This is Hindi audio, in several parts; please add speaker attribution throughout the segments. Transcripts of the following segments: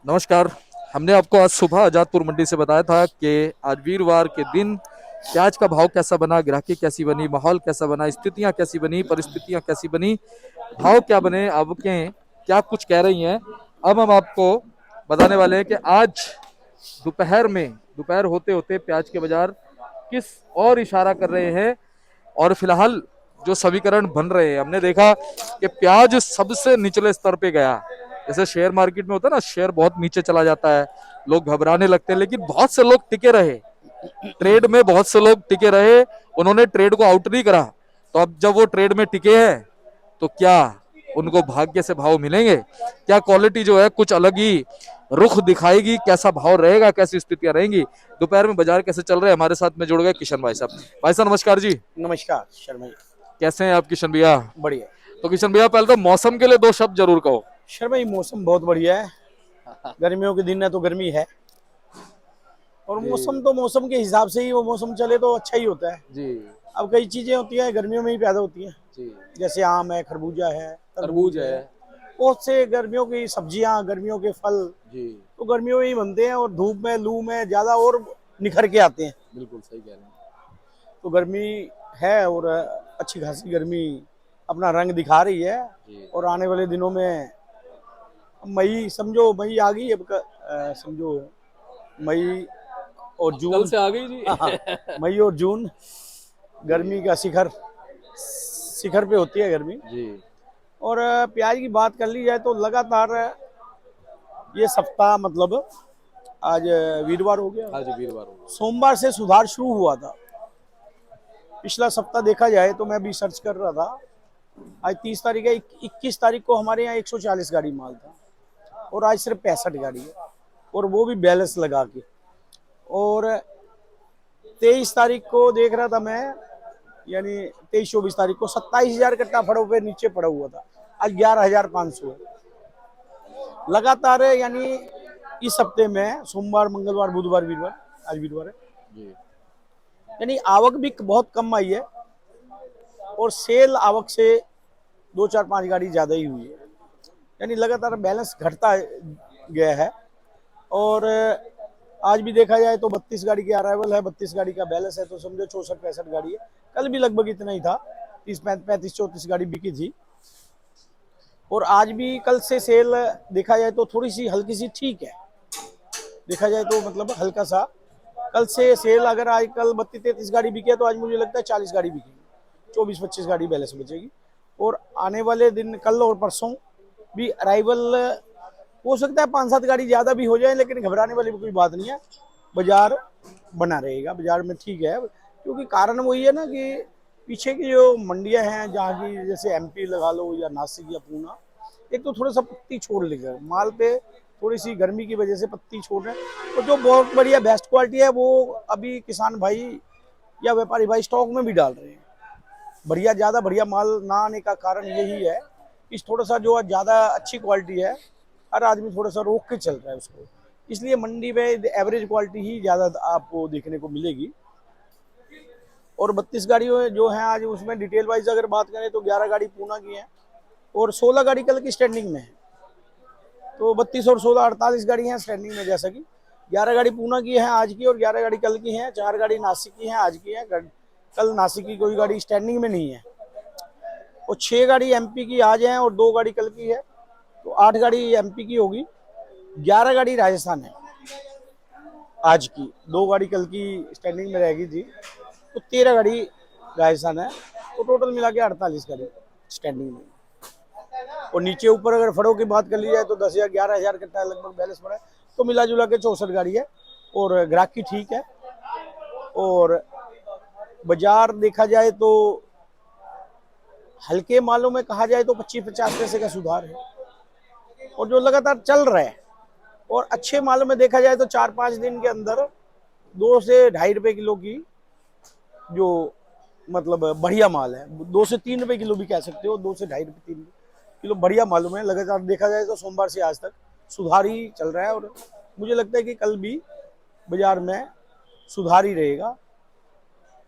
Speaker 1: नमस्कार। हमने आपको आज सुबह आजादपुर मंडी से बताया था कि आज वीरवार के दिन प्याज का भाव कैसा बना, ग्राहकी कैसी बनी, माहौल कैसा बना, स्थितियां कैसी बनी, परिस्थितियां कैसी बनी, भाव क्या बने, आवकें क्या कुछ कह रही हैं। अब हम आपको बताने वाले हैं कि आज दोपहर होते होते प्याज के बाजार किस और इशारा कर रहे हैं। और फिलहाल जो समीकरण बन रहे हैं, हमने देखा कि प्याज सबसे निचले स्तर पे गया। जैसे शेयर मार्केट में होता है ना, शेयर बहुत नीचे चला जाता है, लोग घबराने लगते हैं, लेकिन बहुत से लोग टिके रहे ट्रेड में, बहुत से लोग टिके रहे, उन्होंने ट्रेड को आउट नहीं करा। तो अब जब वो ट्रेड में टिके हैं तो क्या उनको भाग्य से भाव मिलेंगे? क्या क्वालिटी जो है कुछ अलग ही रुख दिखाएगी? कैसा भाव रहेगा, कैसी स्थितियां रहेंगी, दोपहर में बाजार कैसे चल रहे हैं? हमारे साथ में जुड़ गए किशन भाई साहब। भाई साहब नमस्कार जी।
Speaker 2: नमस्कार शर्मा जी।
Speaker 1: कैसे हैं आप किशन भैया?
Speaker 2: बढ़िया।
Speaker 1: तो किशन भैया पहले तो मौसम के लिए दो शब्द जरूर कहो।
Speaker 2: शर्मा जी, मौसम बहुत बढ़िया है। गर्मियों के दिन है तो गर्मी है, और
Speaker 1: जी
Speaker 2: मौसम तो मौसम के हिसाब से ही वो मौसम चले तो अच्छा ही होता है।
Speaker 1: जी
Speaker 2: अब कई चीजें होती हैं गर्मियों में ही पैदा होती हैं,
Speaker 1: जी।
Speaker 2: जैसे आम है, खरबूजा है,
Speaker 1: तरबूज
Speaker 2: तरबूज
Speaker 1: है।
Speaker 2: है। बहुत से गर्मियों की सब्जियां, गर्मियों के फल
Speaker 1: जी
Speaker 2: तो गर्मियों में ही बनते हैं, और धूप में, लू में ज्यादा और निखर के आते हैं।
Speaker 1: बिल्कुल सही कह रहे हैं।
Speaker 2: तो गर्मी है, और अच्छी खासी गर्मी अपना रंग दिखा रही है।
Speaker 1: जी
Speaker 2: और आने वाले दिनों में मई, समझो मई आ गई अब समझो मई और
Speaker 1: अब कल
Speaker 2: जून।
Speaker 1: से आ गई
Speaker 2: हाँ,
Speaker 1: जी।
Speaker 2: मई और जून
Speaker 1: जी
Speaker 2: गर्मी का शिखर शिखर पे होती है गर्मी।
Speaker 1: जी।
Speaker 2: और प्याज की बात कर ली जाए तो लगातार ये सप्ताह, मतलब आज वीरवार हो गया,
Speaker 1: आज वीरवार होगा।
Speaker 2: सोमवार से सुधार शुरू हुआ था। पिछला सप्ताह देखा जाए तो मैं भी सर्च कर रहा था, आज 30 तारीख है, 21 तारीख को हमारे यहाँ 140 गाड़ी माल था, और आज सिर्फ 65 गाड़ी है, और वो भी बैलेंस लगा के। और 23 तारीख को देख रहा था मैं, यानी 23-24 तारीख को 27,000 कट्टा फड़ों पे नीचे पड़ा हुआ था, आज 11,500 है लगातार। यानी इस हफ्ते में सोमवार, मंगलवार, बुधवार, वीरवार, आज वीरवार है,
Speaker 1: जी
Speaker 2: यानी आवक भी बहुत कम आई है, और सेल आवक से 2-4-5 गाड़ी ज्यादा ही हुई है। यानी लगातार बैलेंस घटता गया है। और आज भी देखा जाए तो 32 गाड़ी की अराइवल है, 32 गाड़ी का बैलेंस है, तो समझो 64-65 गाड़ी है। कल भी लगभग इतना ही था, 30-35-34 गाड़ी बिकी थी। और आज भी कल से सेल देखा जाए तो थोड़ी सी हल्की सी ठीक है, देखा जाए तो मतलब हल्का सा। कल से सेल अगर आज कल 32-33 गाड़ी बिकी है, तो आज मुझे लगता है 40 गाड़ी बिकेगी, 24-25 गाड़ी बैलेंस बचेगी। और आने वाले दिन कल और परसों भी अराइवल हो सकता है 5-7 गाड़ी ज्यादा भी हो जाए, लेकिन घबराने वाली कोई बात नहीं है। बाजार बना रहेगा, बाजार में ठीक है, क्योंकि कारण वही है ना कि पीछे की जो मंडियां हैं, जहाँ की जैसे एमपी लगा लो, या नासिक या पूना, एक तो थोड़ा सा पत्ती छोड़ लेगा माल पे, थोड़ी सी गर्मी की वजह से पत्ती छोड़ रहे हैं। और जो बहुत बढ़िया बेस्ट क्वालिटी है वो अभी किसान भाई या व्यापारी भाई स्टॉक में भी डाल रहे हैं। बढ़िया, ज्यादा बढ़िया माल ना आने का कारण यही है कि थोड़ा सा जो ज्यादा अच्छी क्वालिटी है, हर आदमी थोड़ा सा रोक के चल रहा है उसको, इसलिए मंडी में एवरेज क्वालिटी ही ज्यादा आपको देखने को मिलेगी। और 32 गाड़ी जो है आज, उसमें डिटेल वाइज अगर बात करें तो 11 गाड़ी पूना की है, और 16 गाड़ी कल की स्टैंडिंग में है। तो 32 और 16 48 गाड़ी हैं स्टैंडिंग में, जैसा कि 11 गाड़ी पूना की है आज की, और 11 गाड़ी कल की है, 4 गाड़ी नासिक की है आज की है। कल नासिक की कोई गाड़ी स्टैंडिंग में नहीं है, और 6 गाड़ी एमपी की आज है, और 2 गाड़ी कल की है, तो 8 गाड़ी एमपी की होगी, 11 गाड़ी राजस्थान है आज की, 2 गाड़ी कल की स्टैंडिंग में रहेगी थी, तो 13 गाड़ी राजस्थान है, तो टोटल मिला के 48 गाड़ी स्टैंडिंग में। और नीचे ऊपर अगर फड़ों की बात कर ली जाए तो 10,000 11,000 कट्टा लगभग बैलेंस पड़ा है, तो मिला जुला के 64 गाड़ी है, और ग्राहकी ठीक है। और बाजार देखा जाए तो हल्के मालों में कहा जाए तो 25-50 पैसे का सुधार है, और जो लगातार चल रहा है। और अच्छे मालों में देखा जाए तो 4-5 दिन के अंदर 2 से 2.5 रुपए किलो की, जो मतलब बढ़िया माल है, 2 से 3 रुपए किलो भी कह सकते हो, 2 से 2.5 रुपए 3 किलो बढ़िया मालूम है। लगातार देखा जाए तो सोमवार से आज तक सुधार ही चल रहा है, और मुझे लगता है कि कल भी बाजार में सुधार ही रहेगा।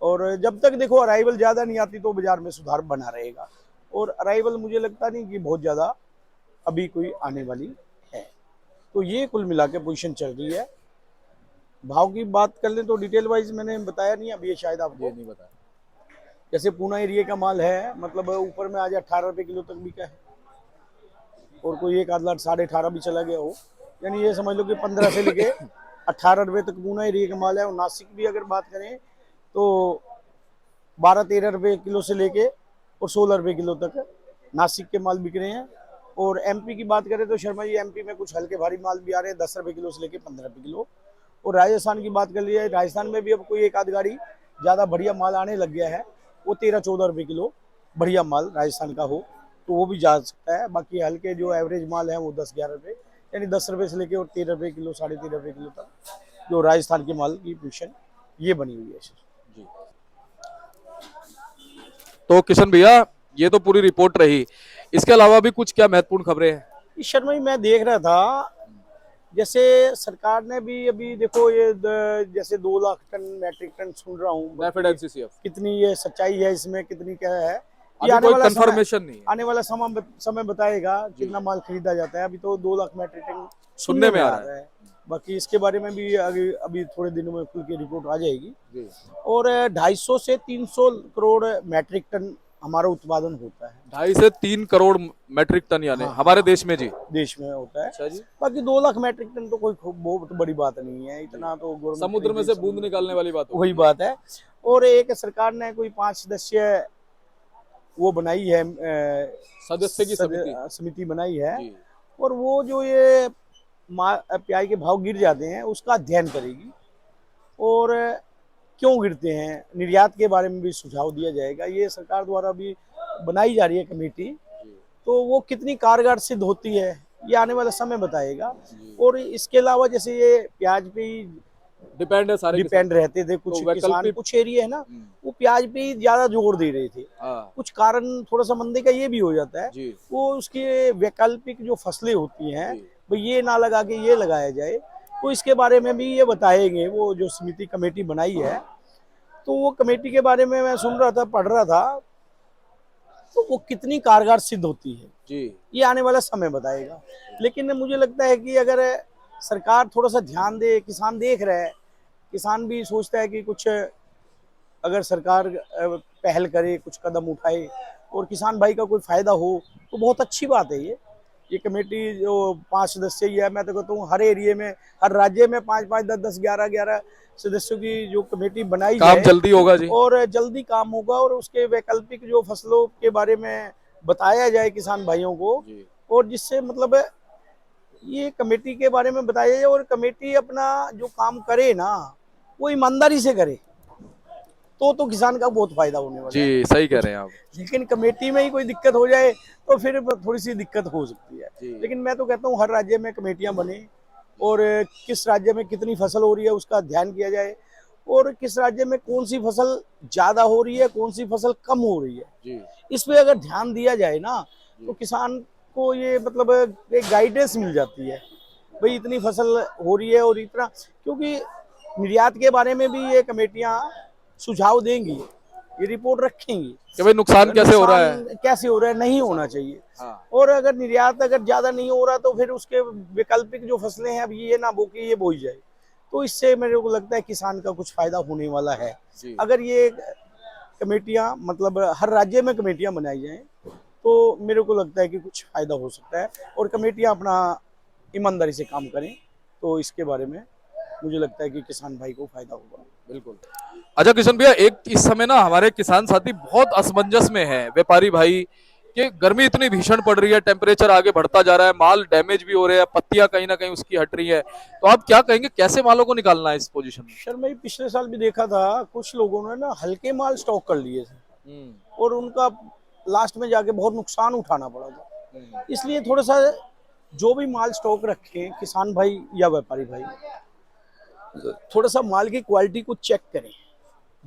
Speaker 2: और जब तक देखो अराइवल ज्यादा नहीं आती तो बाजार में सुधार बना रहेगा, और अराइवल मुझे लगता नहीं कि बहुत ज्यादा अभी कोई आने वाली है। तो ये कुल मिला के पोजीशन चल रही है। भाव की बात कर लें तो डिटेल वाइज मैंने बताया नहीं, अब ये शायद आपको
Speaker 1: ये नहीं बताया।
Speaker 2: जैसे पूना एरिया का माल है, मतलब ऊपर में आज 18 रुपये किलो तक बिका है, और कोई एक आध लाख 18.5 भी चला गया हो, यानी ये समझ लो कि 15 से लेके 18 रुपये तक पूना एरिया का माल है। और नासिक भी अगर बात करें तो 12-13 रुपये किलो से लेके और 16 रुपये किलो तक नासिक के माल बिक रहे हैं। और एमपी की बात करें तो शर्मा जी एमपी में कुछ हल्के भारी माल भी आ रहे हैं 10 रुपये किलो से लेके 15 रुपये किलो। और राजस्थान की बात कर ली जाए, राजस्थान में भी अब कोई एक आध गाड़ी ज़्यादा बढ़िया माल आने लग गया है, वो 13-14 रुपये किलो बढ़िया माल राजस्थान का हो तो वो भी जा सकता है। बाकी हल्के जो एवरेज माल है वो 10-11 रुपये, यानी 10 रुपये से लेके और 13 रुपये किलो 13.5 रुपये किलो तक जो राजस्थान के माल की पोजीशन ये बनी हुई है जी।
Speaker 1: तो किशन भैया ये तो पूरी रिपोर्ट रही, इसके अलावा भी कुछ क्या महत्वपूर्ण खबरें हैं?
Speaker 2: इस शर्मा जी मैं देख रहा था, जैसे सरकार ने भी अभी देखो ये जैसे 2 लाख टन मैट्रिक टन सुन रहा हूँ, कितनी ये सच्चाई है इसमें, कितनी क्या है ये
Speaker 1: अभी कोई कंफर्मेशन नहीं है।
Speaker 2: आने वाला समय बताएगा कितना माल खरीदा जाता है। अभी तो 2 लाख मैट्रिक टन
Speaker 1: सुनने में आ रहा है।
Speaker 2: बाकी इसके बारे में भी अभी थोड़े दिनों में खुल के रिपोर्ट आ जाएगी। और 250 से 300 करोड़ मैट्रिक टन हमारा उत्पादन होता है।
Speaker 1: 2.5 से 3 करोड़ मैट्रिक टन यानी हमारे देश में जी,
Speaker 2: देश में होता है।
Speaker 1: अच्छा जी।
Speaker 2: बाकी 2 लाख मैट्रिक टन तो कोई बहुत बड़ी बात नहीं है, इतना तो
Speaker 1: समुद्र में से बूंद निकालने वाली बात
Speaker 2: वही बात है। और एक सरकार ने कोई 5 सदस्यीय वो बनाई है,
Speaker 1: सदस्य की
Speaker 2: समिति बनाई है, और वो जो ये प्याज के भाव गिर जाते हैं उसका अध्ययन करेगी, और क्यों गिरते हैं निर्यात के बारे में भी सुझाव दिया जाएगा। ये सरकार द्वारा भी बनाई जा रही है कमेटी, तो वो कितनी कारगर सिद्ध होती है ये आने वाला समय बताएगा। और इसके अलावा जैसे ये प्याज पे ही
Speaker 1: डिपेंड है, सारे
Speaker 2: डिपेंड रहते थे कुछ
Speaker 1: तो
Speaker 2: किसान, कुछ एरिया है ना वो प्याज पे ही ज्यादा जोर दे रहे थे। कुछ कारण थोड़ा सा मंदी का ये भी हो जाता है, वो उसके वैकल्पिक जो फसलें होती हैं भाई ये ना लगा के ये लगाया जाए, तो इसके बारे में भी ये बताएंगे। वो जो समिति कमेटी बनाई है, तो वो कमेटी के बारे में मैं सुन रहा था, पढ़ रहा था, तो वो कितनी कारगर सिद्ध होती है जी, ये आने वाला समय बताएगा। लेकिन मुझे लगता है कि अगर सरकार थोड़ा सा ध्यान दे, किसान देख रहा है, किसान भी सोचता है कि कुछ अगर सरकार पहल करे, कुछ कदम उठाए और किसान भाई का कोई फायदा हो तो बहुत अच्छी बात है। ये कमेटी जो 5 सदस्य है, मैं तो कहता हूँ हर एरिया में, हर राज्य में 5-5, 10-10, 11-11 सदस्यों की जो कमेटी बनाई
Speaker 1: काम जल्दी होगा जी,
Speaker 2: और जल्दी काम होगा, और उसके वैकल्पिक जो फसलों के बारे में बताया जाए किसान भाइयों को, और जिससे मतलब ये कमेटी के बारे में बताया जाए, और कमेटी अपना जो काम करे ना वो ईमानदारी से करे तो किसान का बहुत फायदा होने वाला है।
Speaker 1: जी सही कह रहे हैं आप।
Speaker 2: लेकिन कमेटी में ही कोई दिक्कत हो जाए तो फिर थोड़ी सी दिक्कत हो सकती है। लेकिन मैं तो कहता हूँ हर राज्य में कमेटियां बने, और किस राज्य में कितनी फसल हो रही है उसका ध्यान किया जाए, और किस राज्य में कौन सी फसल ज्यादा हो रही है, कौन सी फसल कम हो रही है, इस पे अगर ध्यान दिया जाए ना तो किसान को ये मतलब एक गाइडेंस मिल जाती है, भाई इतनी फसल हो रही है और इतना, क्योंकि निर्यात के बारे में भी ये कमेटियां सुझाव देंगी, ये रिपोर्ट रखेंगी
Speaker 1: कि भाई नुकसान कैसे हो रहा है,
Speaker 2: कैसे हो रहा है, नहीं होना चाहिए। और अगर निर्यात अगर ज्यादा नहीं हो रहा तो फिर उसके वैकल्पिक जो फसलें हैं अब ये ना बोके ये बोई जाए, तो इससे मेरे को लगता है किसान का कुछ फायदा होने वाला है। अगर ये कमेटियां मतलब हर राज्य में कमेटियां बनाई जाए तो मेरे को लगता है कि कुछ फायदा हो सकता है, और कमेटियां अपना ईमानदारी से काम करें तो इसके बारे में मुझे लगता है कि किसान भाई को फायदा होगा।
Speaker 1: बिल्कुल। अच्छा किशन भैया, एक इस समय ना हमारे किसान साथी बहुत असमंजस में है, व्यापारी भाई, कि गर्मी इतनी भीषण पड़ रही है, टेम्परेचर आगे बढ़ता जा रहा है, माल डैमेज भी हो रहे हैं, पत्तियां कहीं ना कहीं उसकी हट रही है, तो आप क्या कहेंगे कैसे मालों को निकालना है इस पोजीशन में?
Speaker 2: सर मैं पिछले साल भी देखा था कुछ लोगों ने ना हल्के माल स्टॉक कर लिए थे और उनका लास्ट में जाके बहुत नुकसान उठाना पड़ा था। इसलिए थोड़ा सा जो भी माल स्टॉक रखे किसान भाई या व्यापारी भाई, थोड़ा सा माल की क्वालिटी को चेक करें,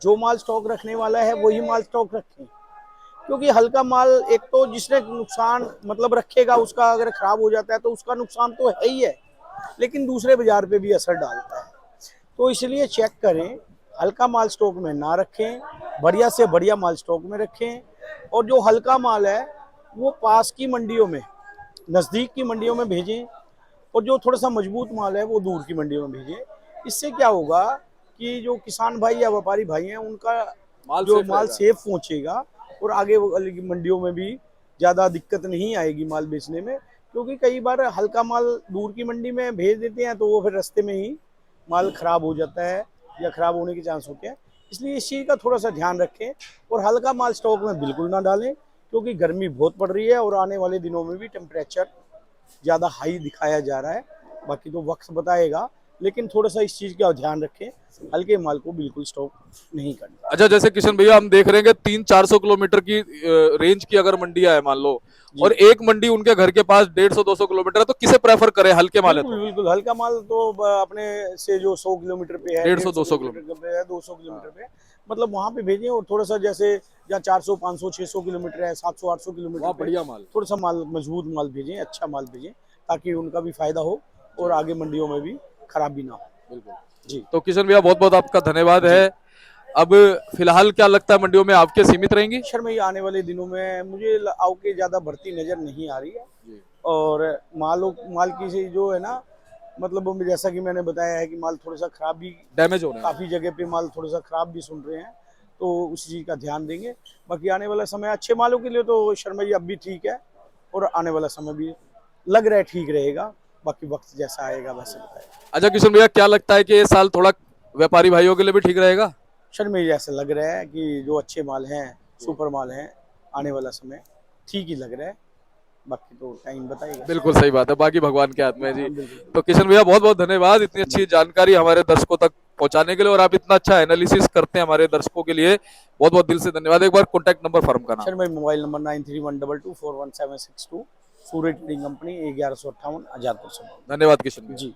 Speaker 2: जो माल स्टॉक रखने वाला है वही माल स्टॉक रखें, क्योंकि हल्का माल एक तो जिसने नुकसान मतलब रखेगा उसका अगर खराब हो जाता है तो उसका नुकसान तो है ही है, लेकिन दूसरे बाजार पे भी असर डालता है। तो इसलिए चेक करें, हल्का माल स्टॉक में ना रखें, बढ़िया से बढ़िया माल स्टॉक में रखें, और जो हल्का माल है वो पास की मंडियों में, नज़दीक की मंडियों में भेजें, और जो थोड़ा सा मजबूत माल है वो दूर की मंडियों में भेजें। इससे क्या होगा कि जो किसान भाई या व्यापारी भाई हैं उनका
Speaker 1: माल
Speaker 2: जो
Speaker 1: सेफ
Speaker 2: माल
Speaker 1: रहेगा।
Speaker 2: सेफ पहुंचेगा और आगे वाली की मंडियों में भी ज़्यादा दिक्कत नहीं आएगी माल बेचने में। क्योंकि कई बार हल्का माल दूर की मंडी में भेज देते हैं तो वो फिर रास्ते में ही माल खराब हो जाता है या खराब होने के चांस होते हैं। इसलिए इस चीज़ का थोड़ा सा ध्यान रखें और हल्का माल स्टॉक में बिल्कुल ना डालें, क्योंकि गर्मी बहुत पड़ रही है और आने वाले दिनों में भी टेम्परेचर ज़्यादा हाई दिखाया जा रहा है। बाकी तो वक्त बताएगा, लेकिन थोड़ा सा इस चीज़ का ध्यान रखें, हल्के माल को बिल्कुल स्टॉक नहीं करना।
Speaker 1: अच्छा, जैसे किशन भैया हम देख रहे हैं कि 300-400 किलोमीटर की रेंज की अगर मंडियां है मान लो,
Speaker 2: जी
Speaker 1: और एक मंडी उनके घर के पास 150-200 किलोमीटर है, तो किसे प्रेफर करें? हल्के माल है
Speaker 2: बिल्कुल
Speaker 1: तो
Speaker 2: बिल्कुल हल्का माल तो अपने से जो 100 किलोमीटर पे है,
Speaker 1: 150-200
Speaker 2: किलोमीटर
Speaker 1: किलोमीटर।
Speaker 2: पे है, 200 किलोमीटर पे, मतलब वहाँ पे भेजें। और थोड़ा सा जैसे जहाँ 400 500 600 किलोमीटर है, 700 800 किलोमीटर
Speaker 1: वहाँ
Speaker 2: पे
Speaker 1: बढ़िया माल।
Speaker 2: थोड़ा सा माल मजबूत माल भेजें, अच्छा माल भेजें, ताकि उनका भी फायदा हो और आगे मंडियों में भी खराबी ना हो।
Speaker 1: बिल्कुल।
Speaker 2: जी
Speaker 1: तो किशन भैया बहुत बहुत आपका धन्यवाद
Speaker 2: जी
Speaker 1: है। अब फिलहाल क्या लगता है, मंडियों में आपके सीमित रहेंगी?
Speaker 2: शर्मा ये आने वाले दिनों में मुझे आओ के ज़्यादा बढ़ती नज़र नहीं आ रही है।
Speaker 1: जी।
Speaker 2: और माल की जो है ना, मतलब जैसा कि मैंने बताया है कि माल थोड़ा सा खराब भी,
Speaker 1: डैमेज हो रहे हैं।
Speaker 2: काफ़ी जगह पे माल थोड़ा सा खराब भी सुन रहे हैं, तो उस चीज़ का ध्यान देंगे। बाकी आने वाला समय अच्छे मालों के लिए तो शर्मा जी अब भी ठीक है, और आने वाला समय भी लग रहा है ठीक रहेगा। बाकी वक्त जैसा आएगा वैसे बताएगा।
Speaker 1: अच्छा किशन भैया, क्या लगता है कि ये साल थोड़ा व्यापारी भाइयों के लिए भी ठीक रहेगा?
Speaker 2: शर्मा जी ऐसा लग रहा है कि जो अच्छे माल हैं, सुपर माल हैं, आने वाला समय ठीक ही लग रहा है। बाकी तो टाइम बताएगा।
Speaker 1: बिल्कुल सही बात है, बाकी भगवान के हाथ में है जी।
Speaker 2: हाँ बिल्कुल।
Speaker 1: तो किशन भैया बहुत बहुत धन्यवाद इतनी
Speaker 2: जी
Speaker 1: अच्छी जानकारी हमारे दर्शकों तक पहुंचाने के लिए, और आप इतना अच्छा एनालिसिस करते हैं हमारे दर्शकों के लिए, बहुत बहुत दिल से धन्यवाद। एक बार कॉन्टैक्ट नंबर फर्म का नाम।
Speaker 2: शर्मा जी मोबाइल नंबर 9312241762, सूर्य ट्रेडिंग कंपनी 1158 आजादपुर से।
Speaker 1: धन्यवाद किशन भैया।
Speaker 2: जी।